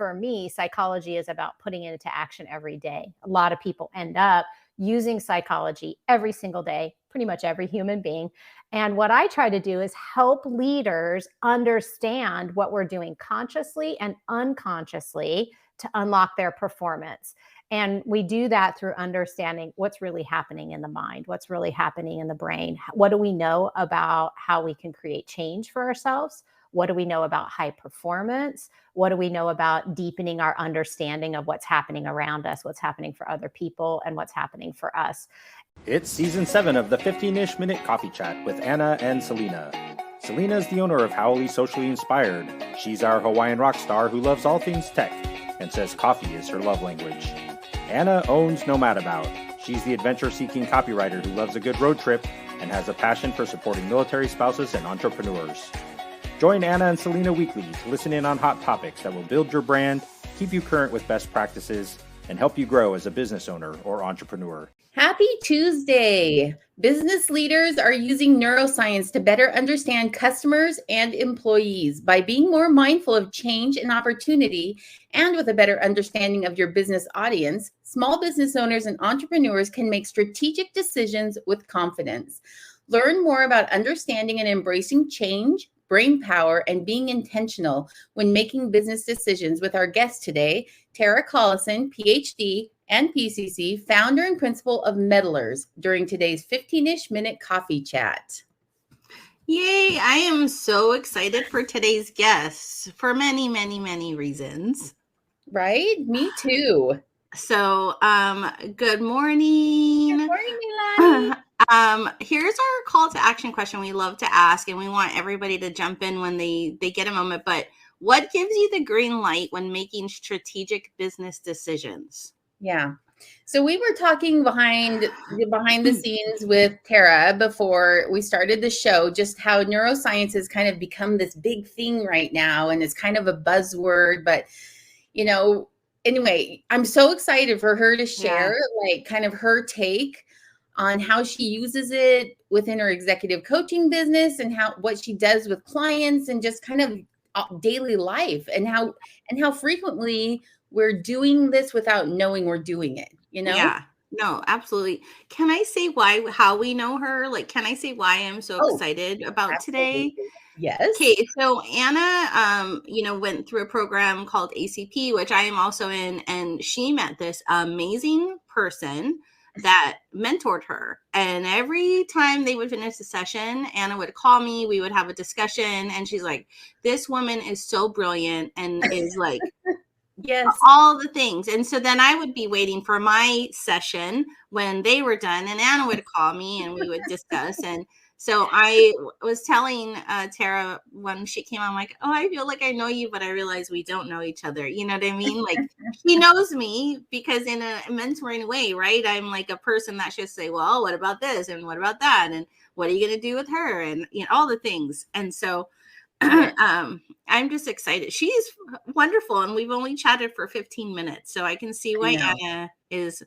for me, psychology is about putting it into action every day. A lot of people end up using psychology every single day, pretty much every human being. And what I try to do is help leaders understand what we're doing consciously and unconsciously to unlock their performance. And we do that through understanding what's really happening in the mind, what's really happening in the brain. What do we know about how we can create change for ourselves? What do we know about high performance? What do we know about deepening our understanding of what's happening around us, what's happening for other people, and what's happening for us? It's season 7 of the 15-ish minute coffee chat with Anna and Selena. Selena is the owner of Howley Socially Inspired. She's our Hawaiian rock star who loves all things tech and says coffee is her love language. Anna owns No Mad About. She's the adventure-seeking copywriter who loves a good road trip and has a passion for supporting military spouses and entrepreneurs. Join Anna and Selena weekly to listen in on hot topics that will build your brand, keep you current with best practices, and help you grow as a business owner or entrepreneur. Happy Tuesday! Business leaders are using neuroscience to better understand customers and employees. By being more mindful of change and opportunity, and with a better understanding of your business audience, small business owners and entrepreneurs can make strategic decisions with confidence. Learn more about understanding and embracing change, brain power, and being intentional when making business decisions with our guest today, Tara Collison, Ph.D. and PCC, founder and principal of Meddlers, during today's 15-ish minute coffee chat. Yay, I am so excited for today's guest for many, many, many reasons. Right? Me too. So, good morning. Good morning, Milani. Here's our call to action question we love to ask, and we want everybody to jump in when they get a moment. But what gives you the green light when making strategic business decisions? Yeah. So we were talking behind the scenes with Tara before we started the show, just how neuroscience has kind of become this big thing right now, and it's kind of a buzzword. But, anyway, I'm so excited for her to share like kind of her take on how she uses it within her executive coaching business and what she does with clients and just kind of daily life and how frequently we're doing this without knowing we're doing it, Yeah, no, absolutely. Can I say how we know her? Like, can I say why I'm so excited about absolutely. today? Yes. Okay, so Anna, went through a program called ACP, which I am also in, and she met this amazing person that mentored her. And every time they would finish the session, Anna would call me, we would have a discussion, and she's like, this woman is so brilliant and is like, yes, all the things. And so then I would be waiting for my session when they were done, and Anna would call me and we would discuss. And so I was telling Tara when she came on, like, oh, I feel like I know you, but I realize we don't know each other. You know what I mean? Like, she knows me because in a mentoring way, right? I'm like a person that should say, well, what about this? And what about that? And what are you going to do with her? And, all the things. And so I'm just excited. She's wonderful. And we've only chatted for 15 minutes. So I can see why Anna is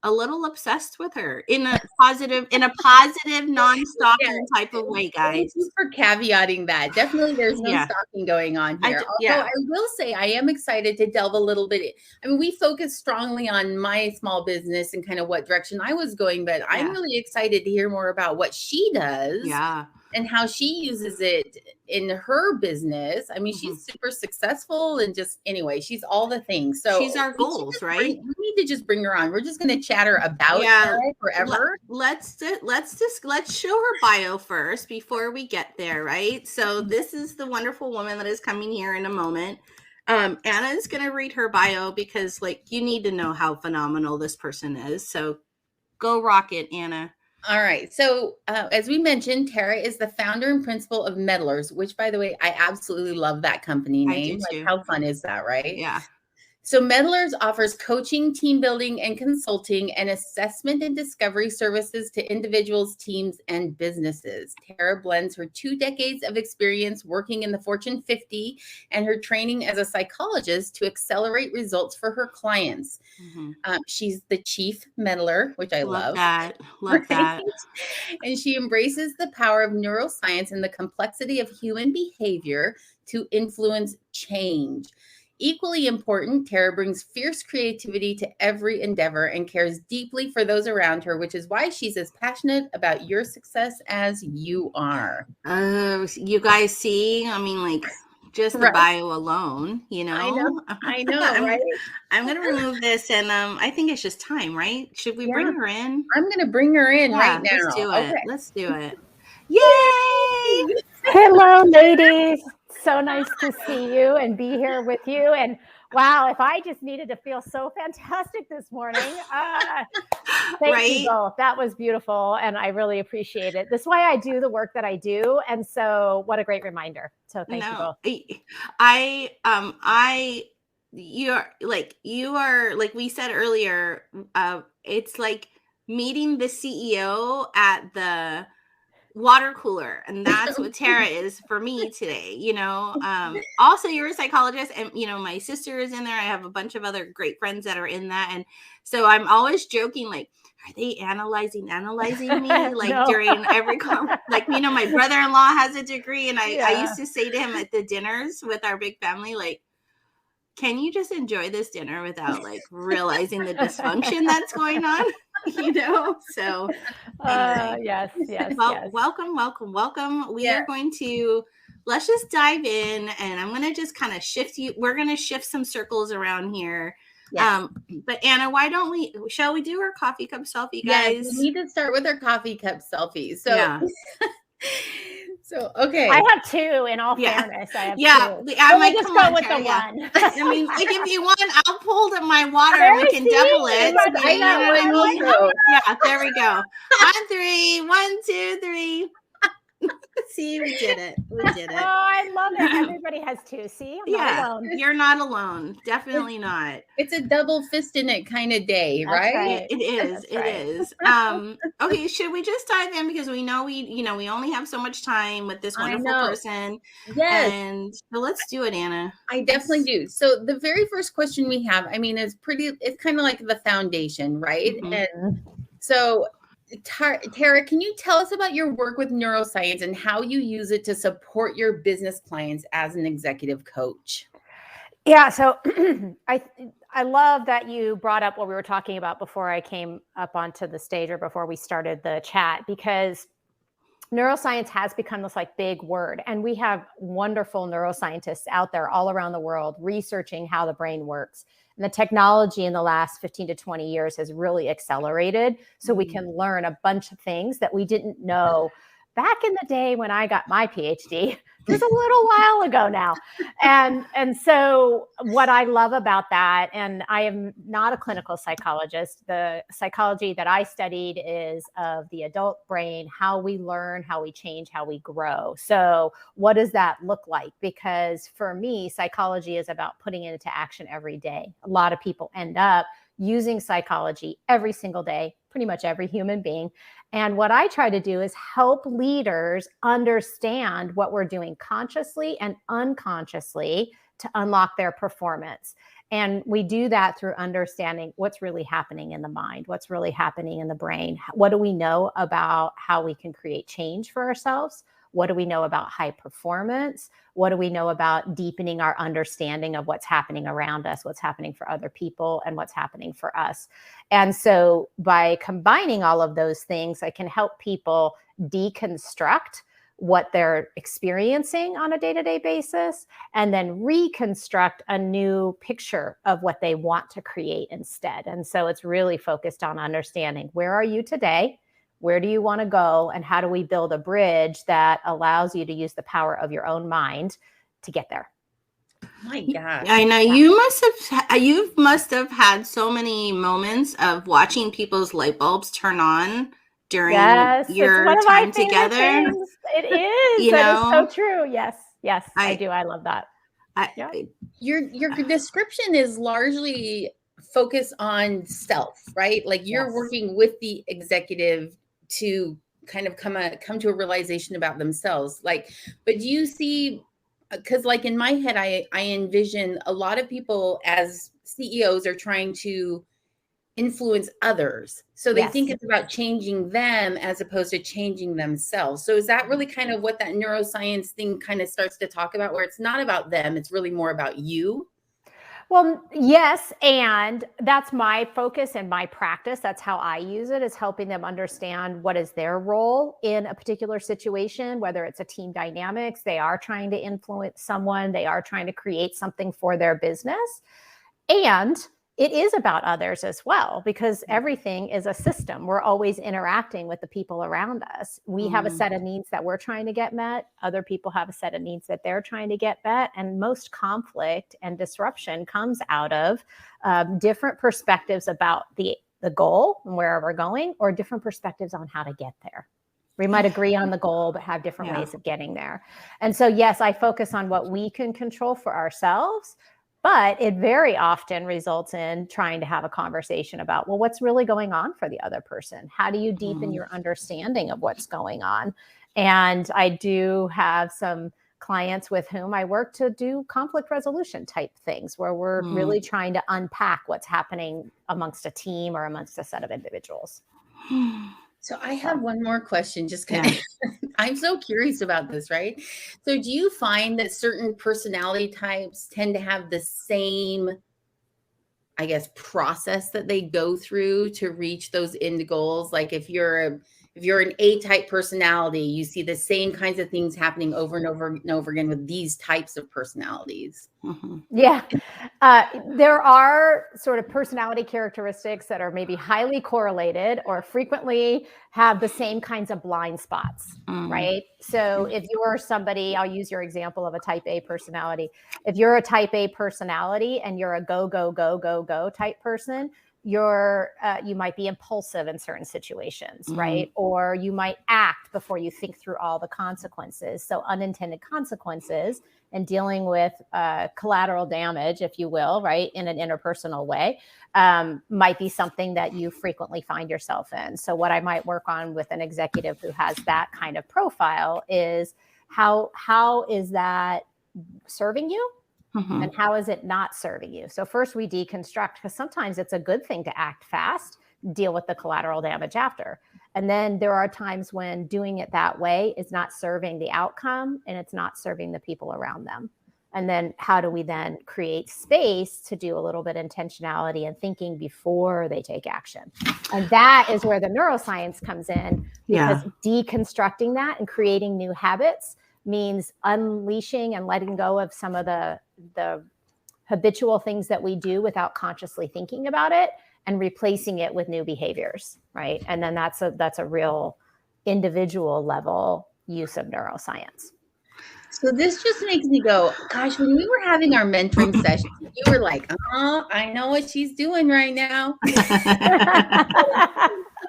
a little obsessed with her in a positive, non-stalking type of way, guys. Thank you for caveating that. Definitely there's no stalking going on here. Although I will say I am excited to delve a little bit. I mean, we focus strongly on my small business and kind of what direction I was going, but I'm really excited to hear more about what she does. Yeah. And how she uses it in her business. I mean, she's super successful and she's all the things. So she's our goals, right? We need to just bring her on. We're just going to chatter about her forever. Let's show her bio first before we get there, right? So this is the wonderful woman that is coming here in a moment. Anna is going to read her bio because, you need to know how phenomenal this person is. So go rock it, Anna. All right. So as we mentioned, Tara is the founder and principal of Meddlers, which, by the way, I absolutely love that company name. I do too. How fun is that, right? Yeah. So Meddlers offers coaching, team building, and consulting and assessment and discovery services to individuals, teams, and businesses. Tara blends her 2 decades of experience working in the Fortune 50 and her training as a psychologist to accelerate results for her clients. She's the chief meddler, which I love. Love that. And she embraces the power of neuroscience and the complexity of human behavior to influence change. Equally important, Tara brings fierce creativity to every endeavor and cares deeply for those around her, which is why she's as passionate about your success as you are. You guys see, I mean, like, just the Right. bio alone, you know. I know, right? I'm gonna remove this, and I think it's just time, right? Should we bring her in? I'm gonna bring her in right now. Let's do it. Okay. Let's do it. Yay! Hello, ladies. So nice to see you and be here with you. And wow, if I just needed to feel so fantastic this morning. Thank you both. That was beautiful. And I really appreciate it. This is why I do the work that I do. And so what a great reminder. So thank you both. You are like we said earlier, it's like meeting the CEO at the water cooler, and that's what Tara is for me today, you know. Also, you're a psychologist, and you know, my sister is in there. I have a bunch of other great friends that are in that, and so I'm always joking, like, are they analyzing me, like no. During every like, you know, my brother-in-law has a degree, and I used to say to him at the dinners with our big family, like, can you just enjoy this dinner without like realizing the dysfunction that's going on? You know, so anyway. Yes. Welcome. We are going to, let's just dive in, and I'm going to just kind of shift you. We're going to shift some circles around here. Yes. But Anna, shall we do our coffee cup selfie, guys? Yes, we need to start with our coffee cup selfie. So So, okay. I have two, in all fairness. I have two. I might just go with the one. I mean, like, if you want, I'll pull my water and we can double it. You know what I mean? Yeah, there we go. On three. 1, 2, 3. See, we did it. Oh, I love it. Everybody has two. See, I'm not alone. You're not alone. Definitely not. It's a double fist in it kind of day, right? It is. It is. Okay, should we just dive in, because we know we only have so much time with this wonderful person. Yes. And so let's do it, Anna. I definitely do. So the very first question we have, I mean, it's kind of like the foundation, right? Mm-hmm. And so Tara, can you tell us about your work with neuroscience and how you use it to support your business clients as an executive coach? Yeah, so I love that you brought up what we were talking about before I came up onto the stage, or before we started the chat, because neuroscience has become this like big word, and we have wonderful neuroscientists out there all around the world researching how the brain works. And the technology in the last 15 to 20 years has really accelerated. So we can learn a bunch of things that we didn't know back in the day when I got my PhD. It was a little while ago now. And so what I love about that, and I am not a clinical psychologist, the psychology that I studied is of the adult brain, how we learn, how we change, how we grow. So what does that look like? Because for me, psychology is about putting it into action every day. A lot of people end up using psychology every single day, pretty much every human being. And what I try to do is help leaders understand what we're doing consciously and unconsciously to unlock their performance. And we do that through understanding what's really happening in the mind, what's really happening in the brain. What do we know about how we can create change for ourselves? What do we know about high performance? What do we know about deepening our understanding of what's happening around us, what's happening for other people, and what's happening for us? And so by combining all of those things, I can help people deconstruct what they're experiencing on a day-to-day basis, and then reconstruct a new picture of what they want to create instead. And so it's really focused on understanding, where are you today? Where do you want to go? And how do we build a bridge that allows you to use the power of your own mind to get there? My God. I know you must have had so many moments of watching people's light bulbs turn on during your time together. Things. It is. It is so true. Yes, I do. I love that. Your description is largely focused on self, right? Like you're working with the executive to kind of come to a realization about themselves. Like, but do you see, because like in my head, I envision a lot of people as CEOs are trying to influence others. So they think it's about changing them as opposed to changing themselves. So is that really kind of what that neuroscience thing kind of starts to talk about, where it's not about them, it's really more about you? Well, yes. And that's my focus and my practice. That's how I use it, is helping them understand what is their role in a particular situation, whether it's a team dynamics, they are trying to influence someone, they are trying to create something for their business. And it is about others as well, because everything is a system. We're always interacting with the people around us. We have a set of needs that we're trying to get met. Other people have a set of needs that they're trying to get met. And most conflict and disruption comes out of different perspectives about the goal and where we're going, or different perspectives on how to get there. We might agree on the goal, but have different ways of getting there. And so, yes, I focus on what we can control for ourselves. But it very often results in trying to have a conversation about, well, what's really going on for the other person? How do you deepen your understanding of what's going on? And I do have some clients with whom I work to do conflict resolution type things, where we're really trying to unpack what's happening amongst a team or amongst a set of individuals. So I have one more question, just kind of, I'm so curious about this, right? So do you find that certain personality types tend to have the same, I guess, process that they go through to reach those end goals? Like if you're an A-type personality, you see the same kinds of things happening over and over and over again with these types of personalities. Yeah. There are sort of personality characteristics that are maybe highly correlated or frequently have the same kinds of blind spots, right? So if you're somebody, I'll use your example of a type A personality. If you're a type A personality and you're a go, go, go, go, go type person, you might be impulsive in certain situations, right? Or you might act before you think through all the consequences. So unintended consequences and dealing with collateral damage, if you will, right, in an interpersonal way, might be something that you frequently find yourself in. So what I might work on with an executive who has that kind of profile is how is that serving you? And how is it not serving you? So first we deconstruct, because sometimes it's a good thing to act fast, deal with the collateral damage after. And then there are times when doing it that way is not serving the outcome and it's not serving the people around them. And then how do we then create space to do a little bit of intentionality and thinking before they take action? And that is where the neuroscience comes in, because deconstructing that and creating new habits means unleashing and letting go of some of the habitual things that we do without consciously thinking about it, and replacing it with new behaviors, right? And then that's a real individual level use of neuroscience. So this just makes me go, gosh, when we were having our mentoring session, you were like, oh, I know what she's doing right now.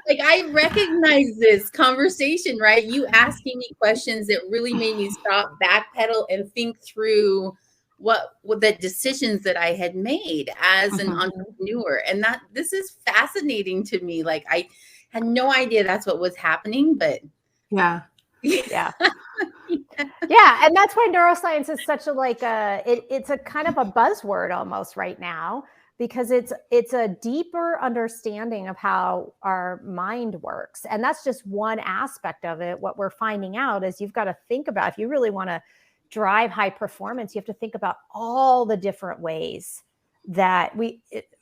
Like, I recognize this conversation, right? You asking me questions that really made me stop, backpedal, and think through what the decisions that I had made as an entrepreneur. And that this is fascinating to me. Like, I had no idea that's what was happening, but yeah. Yeah. And that's why neuroscience is such a it's a kind of a buzzword almost right now, because it's a deeper understanding of how our mind works. And that's just one aspect of it. What we're finding out is you've got to think about, if you really want to drive high performance, you have to think about all the different ways that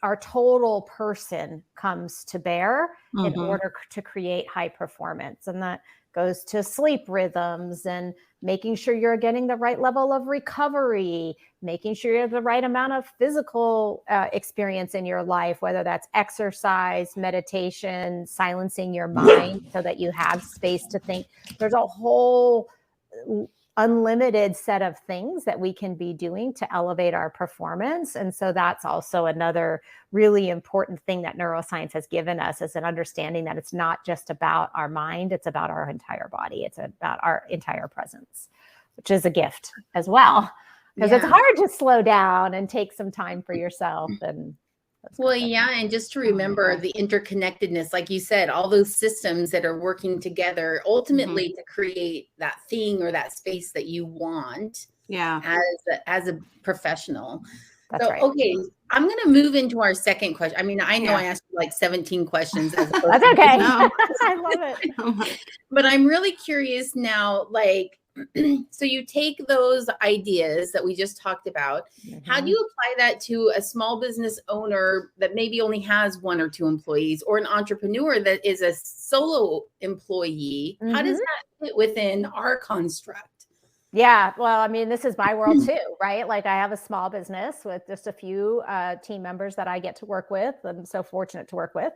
our total person comes to bear in order to create high performance. And that goes to sleep rhythms and making sure you're getting the right level of recovery, making sure you have the right amount of physical experience in your life, whether that's exercise, meditation, silencing your mind so that you have space to think. There's a whole unlimited set of things that we can be doing to elevate our performance. And so that's also another really important thing that neuroscience has given us, is an understanding that it's not just about our mind, it's about our entire body. It's about our entire presence, which is a gift as well, because it's hard to slow down and take some time for yourself. And and just to remember the interconnectedness, like you said, all those systems that are working together ultimately to create that thing or that space that you want as a professional. That's right. Okay, I'm going to move into our second question. I mean, I know I asked you like 17 questions. That's okay. I love it. But I'm really curious now, like, So you take those ideas that we just talked about. How do you apply that to a small business owner that maybe only has 1 or 2 employees, or an entrepreneur that is a solo employee? How does that fit within our construct? Yeah, well, I mean, this is my world too, right? Like I have a small business with just a few team members that I get to work with. I'm so fortunate to work with.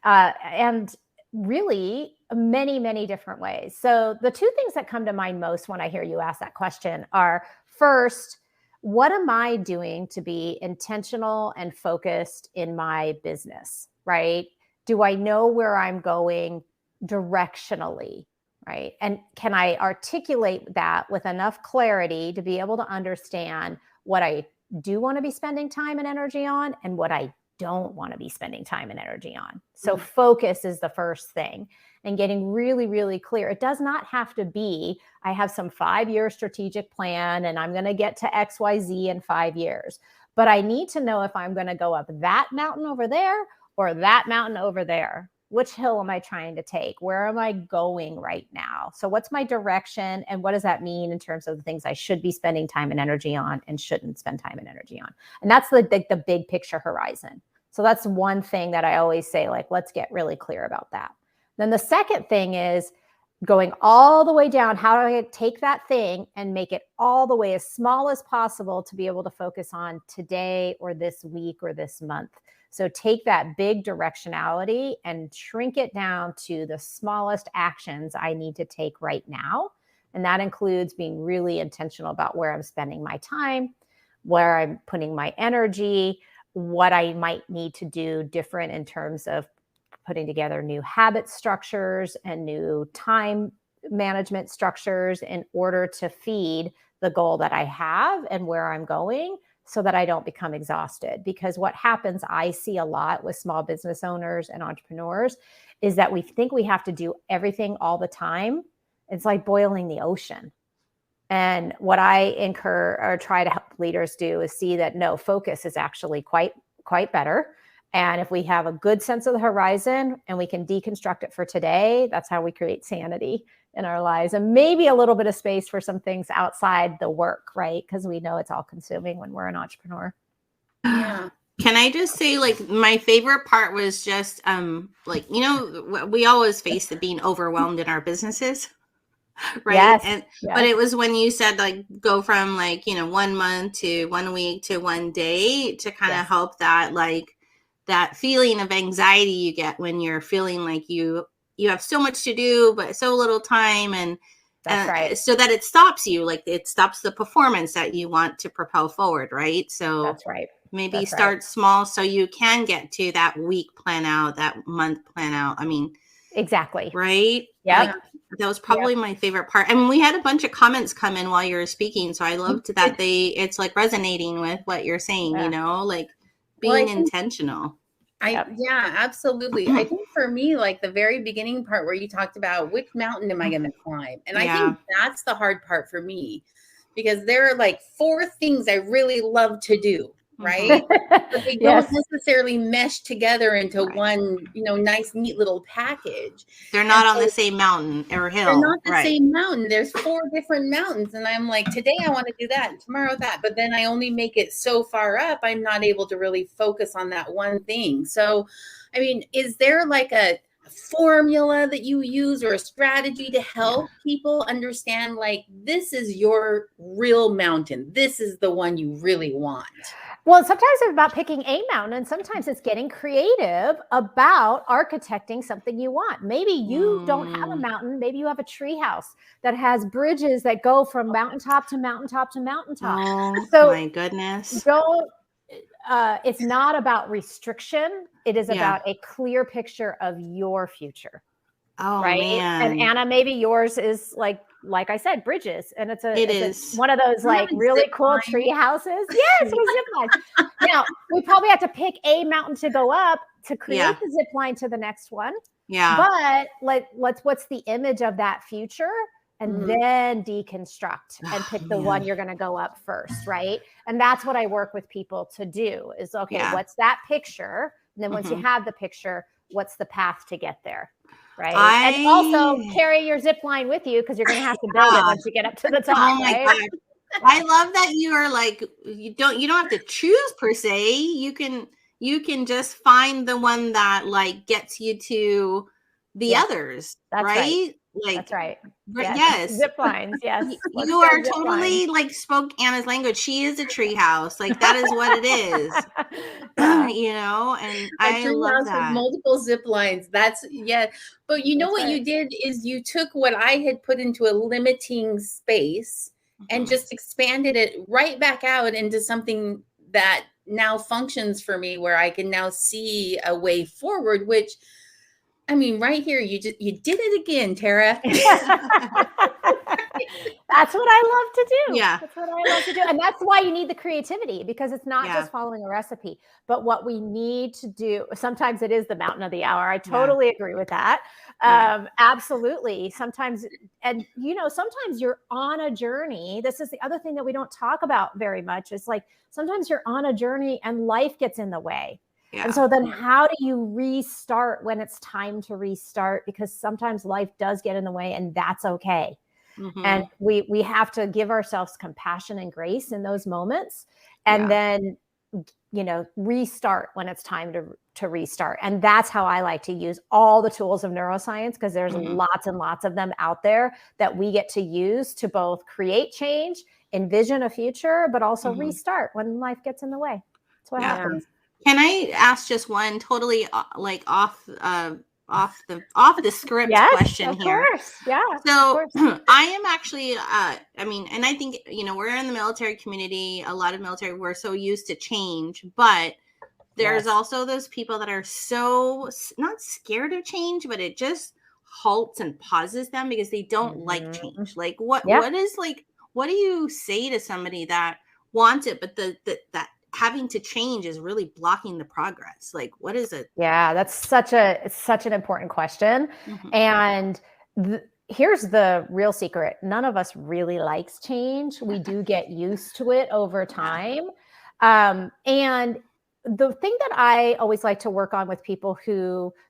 And really many, many different ways. So the 2 things that come to mind most when I hear you ask that question are, first, what am I doing to be intentional and focused in my business, right? Do I know where I'm going directionally? Right. And can I articulate that with enough clarity to be able to understand what I do want to be spending time and energy on and what I don't want to be spending time and energy on? So focus is the first thing, and getting really, really clear. It does not have to be, I have some 5-year strategic plan and I'm going to get to XYZ in 5 years. But I need to know if I'm going to go up that mountain over there or that mountain over there. Which hill am I trying to take? Where am I going right now? So what's my direction? And what does that mean in terms of the things I should be spending time and energy on and shouldn't spend time and energy on? And that's the big picture horizon. So that's one thing that I always say, like, let's get really clear about that. Then the second thing is going all the way down. How do I take that thing and make it all the way as small as possible to be able to focus on today or this week or this month? So take that big directionality and shrink it down to the smallest actions I need to take right now. And that includes being really intentional about where I'm spending my time, where I'm putting my energy, what I might need to do different in terms of putting together new habit structures and new time management structures in order to feed the goal that I have and where I'm going, so that I don't become exhausted. Because what happens, I see a lot with small business owners and entrepreneurs, is that we think we have to do everything all the time. It's like boiling the ocean. And what I incur or try to help leaders do is see that no, focus is actually quite better. And if we have a good sense of the horizon and we can deconstruct it for today, that's how we create sanity in our lives, and maybe a little bit of space for some things outside the work, right? Because we know it's all consuming when we're an entrepreneur. Yeah. Can I just say, like, my favorite part was just, like, you know, we always face the being overwhelmed in our businesses, right? Yes, But it was when you said, like, go from, like, you know, 1 month to 1 week to 1 day to kind of help that, like, that feeling of anxiety you get when you're feeling like you have so much to do, but so little time. And that's right. So that it stops you, like it stops the performance that you want to propel forward. Right. So that's right. Maybe start small so you can get to that week plan out, that month plan out. I mean, exactly. Right. Yeah. Like, that was probably my favorite part. I mean, we had a bunch of comments come in while you were speaking. So I loved that it's like resonating with what you're saying, you know, like being intentional. Yeah, absolutely. I think for me, like the very beginning part where you talked about which mountain am I going to climb? And I think that's the hard part for me, because there are like 4 things I really love to do, right? But they don't necessarily mesh together into one, you know, nice, neat little package. They're not on the same mountain or hill. They're not the same mountain. There's 4 different mountains. And I'm like, today I want to do that, and tomorrow that. But then I only make it so far up, I'm not able to really focus on that one thing. So, I mean, is there like a formula that you use or a strategy to help people understand, like, this is your real mountain? This is the one you really want. Well, sometimes it's about picking a mountain, and sometimes it's getting creative about architecting something you want. Maybe you don't have a mountain. Maybe you have a tree house that has bridges that go from mountaintop to mountaintop to mountaintop. Oh, so my goodness. It's not about restriction. It is about a clear picture of your future. Oh, right. Man. And Anna, maybe yours is like I said, bridges. And it's one of those like really cool tree houses. Yes, with zip line. Now, we probably have to pick a mountain to go up to create the zip line to the next one. Yeah. But what's the image of that future? And then deconstruct and pick the one you're going to go up first, right? And that's what I work with people to do is, what's that picture? And then once you have the picture, what's the path to get there. Right. And also carry your zip line with you, because you're going to have to build it once you get up to the top. Oh my right? God. I love that you are like, you don't have to choose per se. You can just find the one that like gets you to the others. That's right. Like, that's right. Yes. Zip lines. Yes. You are totally like spoke Anna's language. She is a tree house. Like that is what it is. You know, and I love that. With multiple zip lines. That's But you know what you did is you took what I had put into a limiting space and just expanded it right back out into something that now functions for me, where I can now see a way forward, which, I mean, right here, you did it again, Tara. That's what I love to do. Yeah. That's what I love to do. And that's why you need the creativity, because it's not just following a recipe, but what we need to do. Sometimes it is the mountain of the hour. I totally agree with that. Absolutely. Sometimes, and sometimes you're on a journey. This is the other thing that we don't talk about very much. Is like, sometimes you're on a journey and life gets in the way. Yeah. And so then how do you restart when it's time to restart? Because sometimes life does get in the way, and that's okay. Mm-hmm. And we have to give ourselves compassion and grace in those moments, and then, restart when it's time to restart. And that's how I like to use all the tools of neuroscience, because there's lots and lots of them out there that we get to use to both create change, envision a future, but also restart when life gets in the way. That's what happens. Can I ask just one totally like off the script question here? Course. Yeah. So I am actually, and I think, we're in the military community, a lot of military, we're so used to change, but there's also those people that are so not scared of change, but it just halts and pauses them because they don't like change. Like what do you say to somebody that wants it, but that having to change is really blocking the progress? Like, what is it? Yeah, that's such an important question. Mm-hmm. And here's the real secret. None of us really likes change. We do get used to it over time. And the thing that I always like to work on with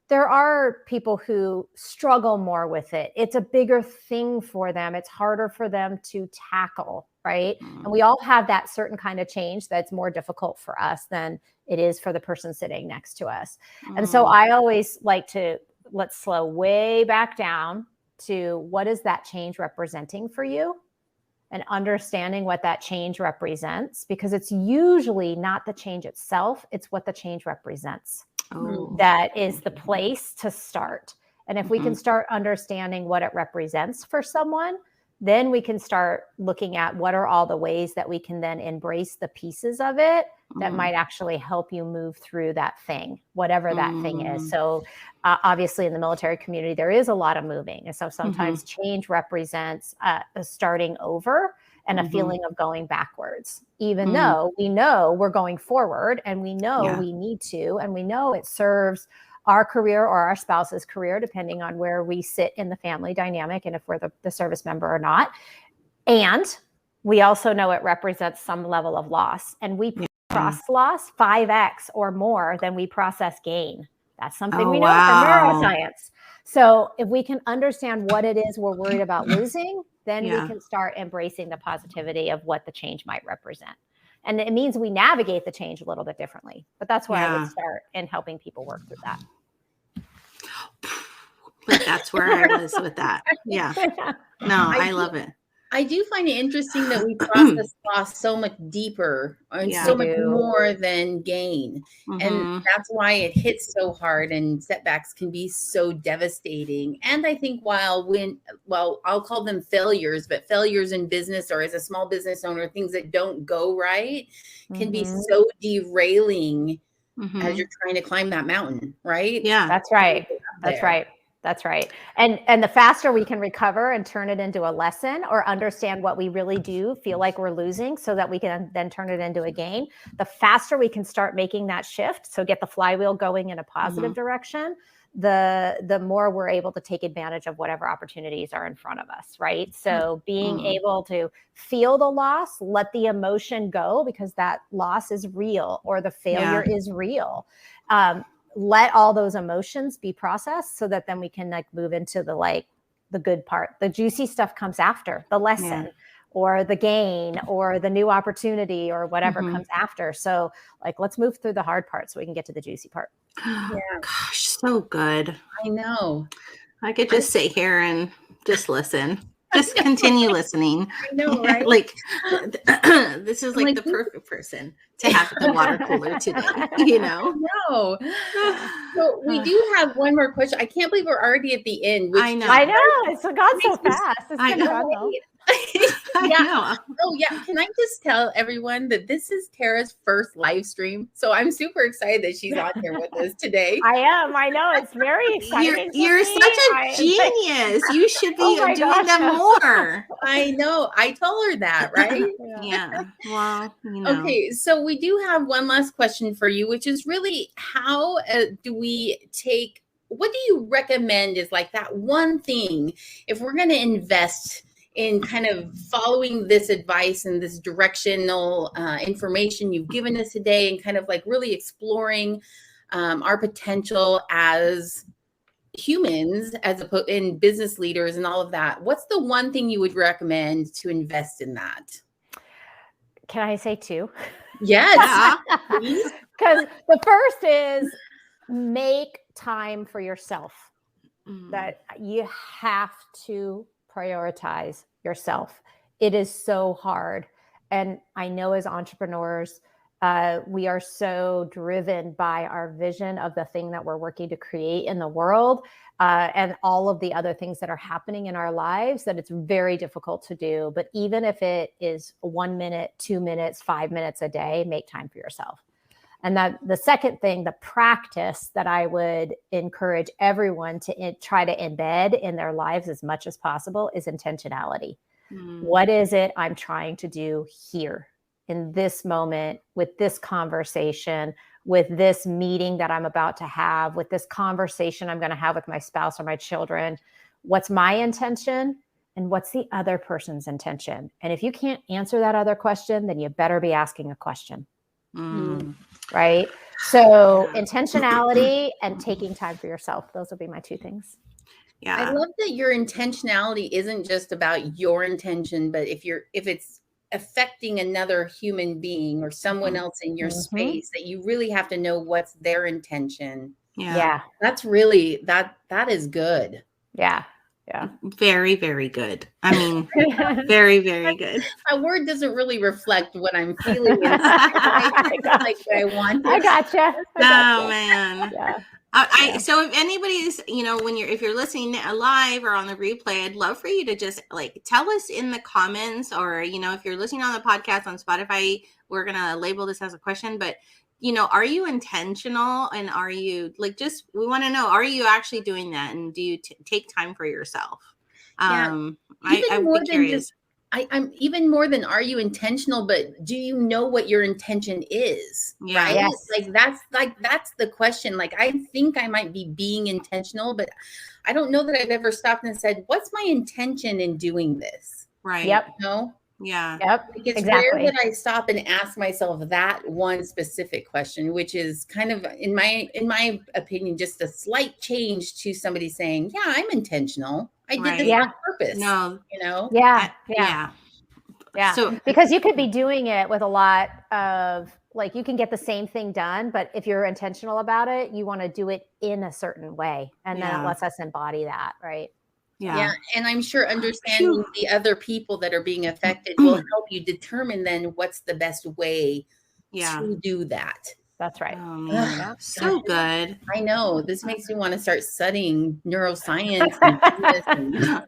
there are people who struggle more with it. It's a bigger thing for them. It's harder for them to tackle, right? Mm-hmm. And we all have that certain kind of change that's more difficult for us than it is for the person sitting next to us. Mm-hmm. And so I always like to, let's slow way back down to what is that change representing for you? And understanding what that change represents, because it's usually not the change itself, it's what the change represents. Oh. That is the place to start. And if we can start understanding what it represents for someone, then we can start looking at what are all the ways that we can then embrace the pieces of it that might actually help you move through that thing, whatever that thing is. So obviously in the military community, there is a lot of moving. And so sometimes change represents a starting over and a feeling of going backwards, even though we know we're going forward and we know we need to, and we know it serves our career or our spouse's career, depending on where we sit in the family dynamic and if we're the service member or not. And we also know it represents some level of loss. And we process loss 5x or more than we process gain. That's something we know from neuroscience. So if we can understand what it is we're worried about losing, then we can start embracing the positivity of what the change might represent. And it means we navigate the change a little bit differently. But that's where I would start in helping people work through that. But that's where I was with that. Yeah. No, I love it. I do find it interesting that we process loss so much deeper and so much more than gain. And that's why it hits so hard, and setbacks can be so devastating. And I think I'll call them failures, but failures in business or as a small business owner, things that don't go right can be so derailing as you're trying to climb that mountain, right? Yeah, that's right. That's right. That's right. And the faster we can recover and turn it into a lesson or understand what we really do feel like we're losing so that we can then turn it into a gain, the faster we can start making that shift. So get the flywheel going in a positive direction, the more we're able to take advantage of whatever opportunities are in front of us, right? So being able to feel the loss, let the emotion go because that loss is real or the failure is real. let all those emotions be processed so that then we can like move into the good part. The juicy stuff comes after the lesson or the gain or the new opportunity or whatever comes after. So like, let's move through the hard part so we can get to the juicy part. Gosh, so good. I know. I could just sit here and just listen. Just continue listening. I know, right? Like this is like the perfect person to have the water cooler today, you know? No. So we do have one more question. I can't believe we're already at the end. I know. It's gone so fast. It's been fun, though. I know. Oh yeah. Can I just tell everyone that this is Tara's first live stream? So I'm super excited that she's on here with us today. I am. I know. It's very exciting. You're such a genius. You should be doing them more. I know. I told her that, right? Yeah. Well, you know. Okay. So we do have one last question for you, which is really how do we take, what do you recommend is like that one thing if we're going to invest in kind of following this advice and this directional information you've given us today and kind of like really exploring our potential as humans, as opposed in business leaders and all of that. What's the one thing you would recommend to invest in that? Can I say two? Yes. Because the first is make time for yourself. That you have to prioritize yourself. It is so hard. And I know as entrepreneurs, we are so driven by our vision of the thing that we're working to create in the world and all of the other things that are happening in our lives that it's very difficult to do. But even if it is 1 minute, 2 minutes, 5 minutes a day, make time for yourself. And that the second thing, the practice that I would encourage everyone to try to embed in their lives as much as possible is intentionality. What is it I'm trying to do here in this moment with this conversation, with this meeting that I'm about to have, with this conversation I'm going to have with my spouse or my children? What's my intention and what's the other person's intention? And if you can't answer that other question, then you better be asking a question. Right? So intentionality and taking time for yourself. Those would be my two things. Yeah. I love that your intentionality isn't just about your intention, but if it's affecting another human being or someone else in your space, that you really have to know what's their intention. Yeah. That's really, that is good. Yeah. Very, very good. I mean, very, very good. My word doesn't really reflect what I'm feeling inside. Like what I want. I gotcha. Oh man. Yeah. So if anybody's, if you're listening live or on the replay, I'd love for you to just like tell us in the comments, or, if you're listening on the podcast on Spotify, we're going to label this as a question, but are you intentional, and are you we want to know, are you actually doing that? And do you take time for yourself? I'm curious. I'm even more than, are you intentional, but do you know what your intention is? Yeah. Right? Yes. That's the question. Like, I think I might be being intentional, but I don't know that I've ever stopped and said, what's my intention in doing this? Right. Yep. Yeah. Yep. It's rare that I stop and ask myself that one specific question, which is kind of, in my opinion, just a slight change to somebody saying, yeah, I'm intentional. I did this on purpose. No. Yeah. So because you could be doing it with a lot of, like, you can get the same thing done, but if you're intentional about it, you want to do it in a certain way. And then it lets us embody that. Right. Yeah. And I'm sure understanding the other people that are being affected will help you determine then what's the best way to do that. That's right. Oh, man. So good. I know. This makes me want to start studying neuroscience.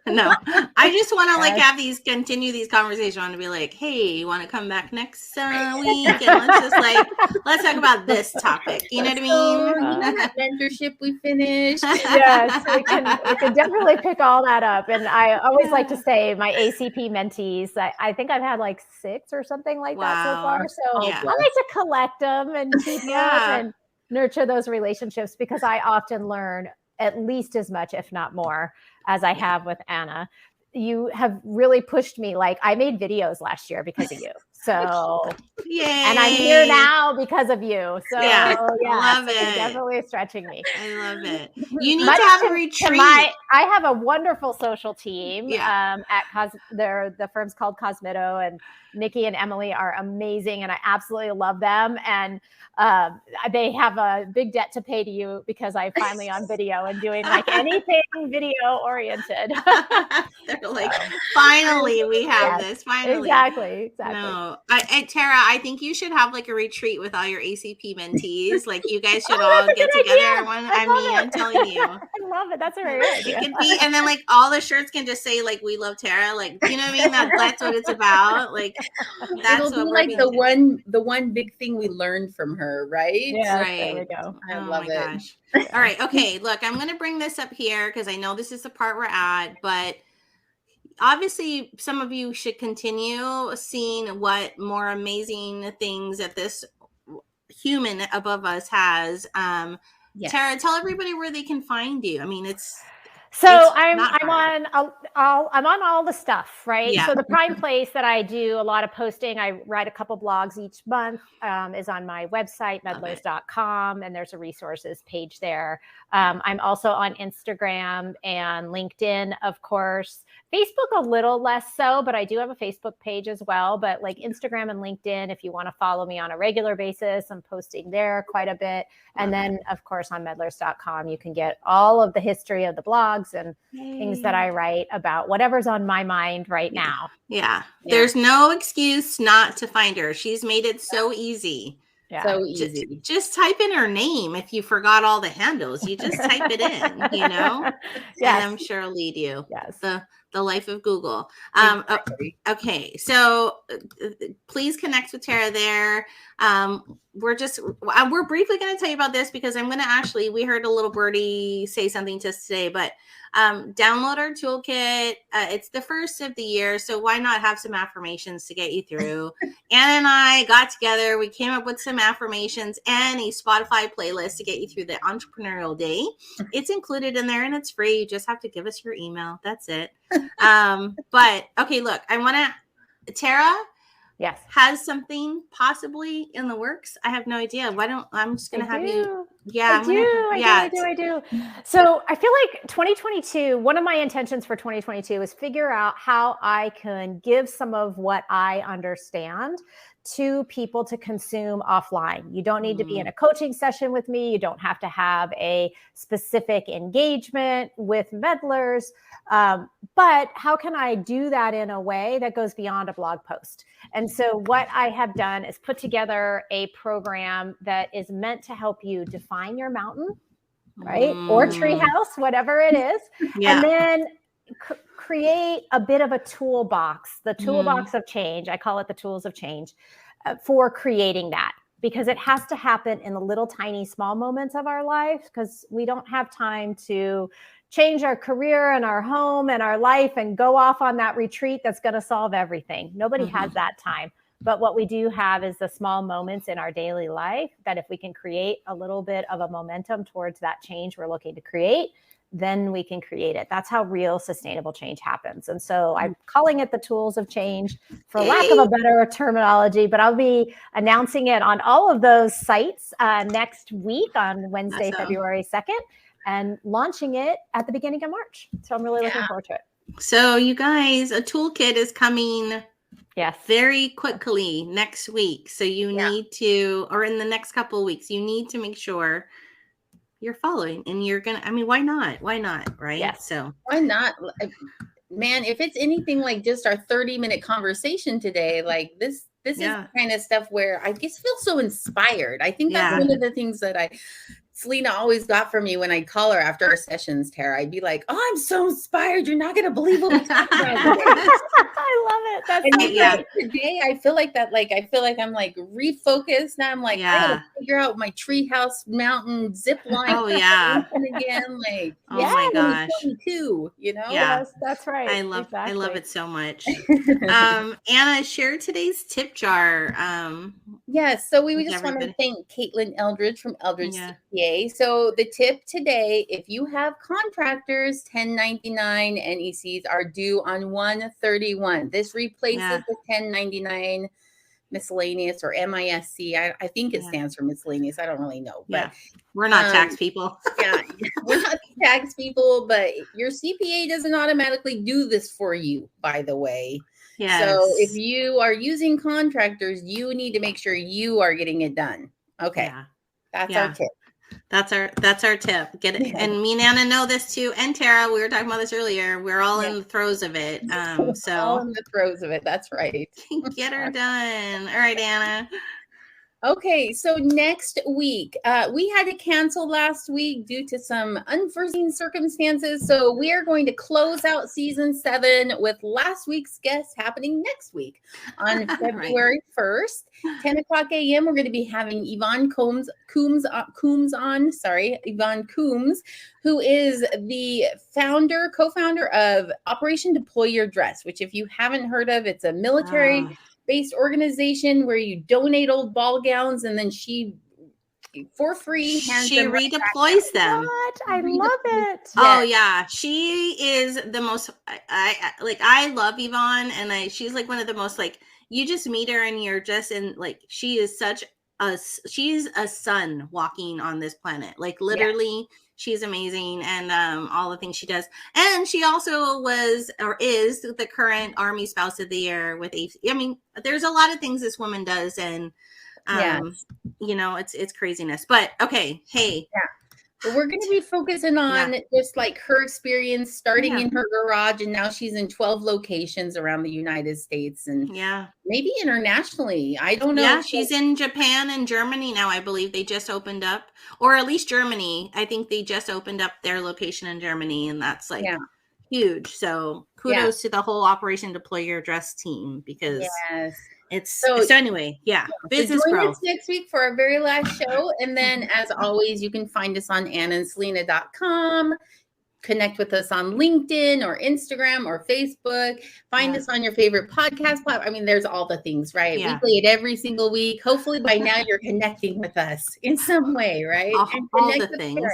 No, I just want to continue these conversations. I want to be like, hey, you want to come back next week? And let's talk about this topic. You know what I mean? Mentorship we finished. Yes, we can definitely pick all that up. And I always like to say my ACP mentees, I think I've had like 6 or something like that so far. So I like to collect them and keep them and nurture those relationships, because I often learn at least as much, if not more, as I have with Anna. You have really pushed me. Like, I made videos last year because of you. So, Yay. and I'm here now because of you. So Yeah, yeah, love so you're it. definitely stretching me. I love it. You need Much to have a to retreat. I have a wonderful social team. Yeah. At the firm's called Cosmeto, and Nikki and Emily are amazing, and I absolutely love them. And they have a big debt to pay to you because I'm finally on video and doing like anything video oriented. They're like, finally, we have this. Finally, exactly. No, Tara, I think you should have like a retreat with all your ACP mentees. Like you guys should all get together. I'm telling you, I love it. That's a very idea. It could be, and then like all the shirts can just say like "We love Tara." Like, you know what I mean? That's what it's about. Like, It'll be like the one big thing we learned from her, right? Yeah, right. There we go. I love it. Gosh. All right. Okay. Look, I'm going to bring this up here because I know this is the part we're at, but obviously some of you should continue seeing what more amazing things that this human above us has. Yes. Tara, tell everybody where they can find you. I mean, I'm on all the stuff, right? Yeah. So the prime place that I do a lot of posting, I write a couple blogs each month, is on my website, meddlers.com, and there's a resources page there. I'm also on Instagram and LinkedIn, of course. Facebook a little less so, but I do have a Facebook page as well. But like Instagram and LinkedIn, if you want to follow me on a regular basis, I'm posting there quite a bit. And then, of course, on meddlers.com, you can get all of the history of the blogs and things that I write about whatever's on my mind right now. Yeah. There's no excuse not to find her. She's made it so easy. Yeah. So easy. Just type in her name. If you forgot all the handles, you just type it in, you know, Yes. And I'm sure it'll lead you. Yes. The life of Google. Exactly. Okay. So please connect with Tara there. We're briefly going to tell you about this because I'm going to we heard a little birdie say something to us today, but download our toolkit. It's the first of the year, so why not have some affirmations to get you through? Anna and I got together. We came up with some affirmations and a Spotify playlist to get you through the entrepreneurial day. It's included in there and it's free. You just have to give us your email. That's it. But okay, look, Tara. Yes. Has something possibly in the works. I have no idea. I'm just going to have you. Yeah. I do. So I feel like 2022, one of my intentions for 2022 is figure out how I can give some of what I understand to people to consume offline. You don't need to be in a coaching session with me. You don't have to have a specific engagement with meddlers. But how can I do that in a way that goes beyond a blog post? And so what I have done is put together a program that is meant to help you define your mountain, right? Or treehouse, whatever it is. Yeah. And then create a bit of a toolbox, the toolbox of change. I call it the tools of change for creating that, because it has to happen in the little tiny small moments of our life, because we don't have time to change our career and our home and our life and go off on that retreat that's going to solve everything. Nobody has that time. But what we do have is the small moments in our daily life that if we can create a little bit of a momentum towards that change we're looking to create, then we can create it. That's how real sustainable change happens. And so I'm calling it the tools of change for lack of a better terminology, but I'll be announcing it on all of those sites next week on Wednesday, February 2nd. And launching it at the beginning of March. So I'm really looking forward to it. So you guys, a toolkit is coming very quickly next week. So you need to, or in the next couple of weeks, you need to make sure you're following and you're going to, why not? Why not? Right. Yes. So why not? Man, if it's anything like just our 30-minute conversation today, like this is the kind of stuff where I just feel so inspired. I think that's one of the things that Selena always got from me when I'd call her after our sessions, Tara. I'd be like, "Oh, I'm so inspired. You're not going to believe what we talked about today." I love it. That's like, today I feel like that. Like, I feel like I'm like refocused. Now I'm like, I got to figure out my treehouse mountain zip line. Oh, yeah. Again, like, my gosh. 22, you know? Yeah, that's right. I love it so much. Anna, share today's tip jar. Yes. So we just want to thank Caitlin Eldridge from Eldridge CPA. So the tip today, if you have contractors, 1099 NECs are due on 1/31. This replaces the 1099 miscellaneous or MISC. I think it stands for miscellaneous. I don't really know. But we're not tax people. Yeah, we're not tax people, but your CPA doesn't automatically do this for you, by the way. Yes. So if you are using contractors, you need to make sure you are getting it done. Okay. Yeah. That's our tip. That's our tip. Get it. And me and Anna know this too. And Tara, we were talking about this earlier. We're all in the throes of it. So all in the throes of it. That's right. Get her done. All right, Anna. Okay, so next week, we had to cancel last week due to some unforeseen circumstances. So we are going to close out season 7 with last week's guest happening next week on February 1st, 10 o'clock a.m. We're going to be having Yvonne Coombs on, Yvonne Coombs, who is the co-founder of Operation Deploy Your Dress, which if you haven't heard of, it's a military based organization where you donate old ball gowns and then she for free she redeploys them. What? I love it. Oh yeah, she is the most I love Yvonne, and she's like one of the most, like, you just meet her and you're just in, like, she is she's a sun walking on this planet, like literally. She's amazing, and all the things she does. And she also was, or is, the current Army Spouse of the Year with I mean, there's a lot of things this woman does, and you know, it's craziness. But okay, hey. Well, we're going to be focusing on just like her experience starting in her garage, and now she's in 12 locations around the United States and maybe internationally. I don't know. Yeah, she's in Japan and Germany now. I believe they just opened up, or at least Germany. I think they just opened up their location in Germany, and that's like huge. So kudos to the whole Operation Deploy Your Dress team, because so anyway, business so join growth. us next week for our very last show. And then as always, you can find us on AnnaandSelena.com. Connect with us on LinkedIn or Instagram or Facebook. Find us on your favorite podcast platform. I mean, there's all the things, right? We play it every single week. Hopefully by now you're connecting with us in some way, right? All the things.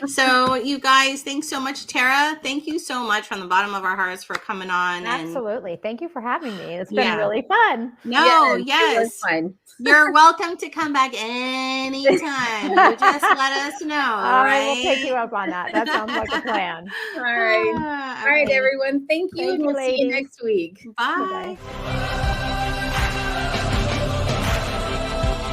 So you guys, thanks so much. Tara, thank you so much from the bottom of our hearts for coming on. Absolutely. Thank you for having me. It's been really fun. Yes. Fun. You're welcome to come back anytime. You just let us know. I will take you up on that. That sounds like a plan. All right. All right, everyone. Thank you. And we'll see you next week. Bye. Bye-bye.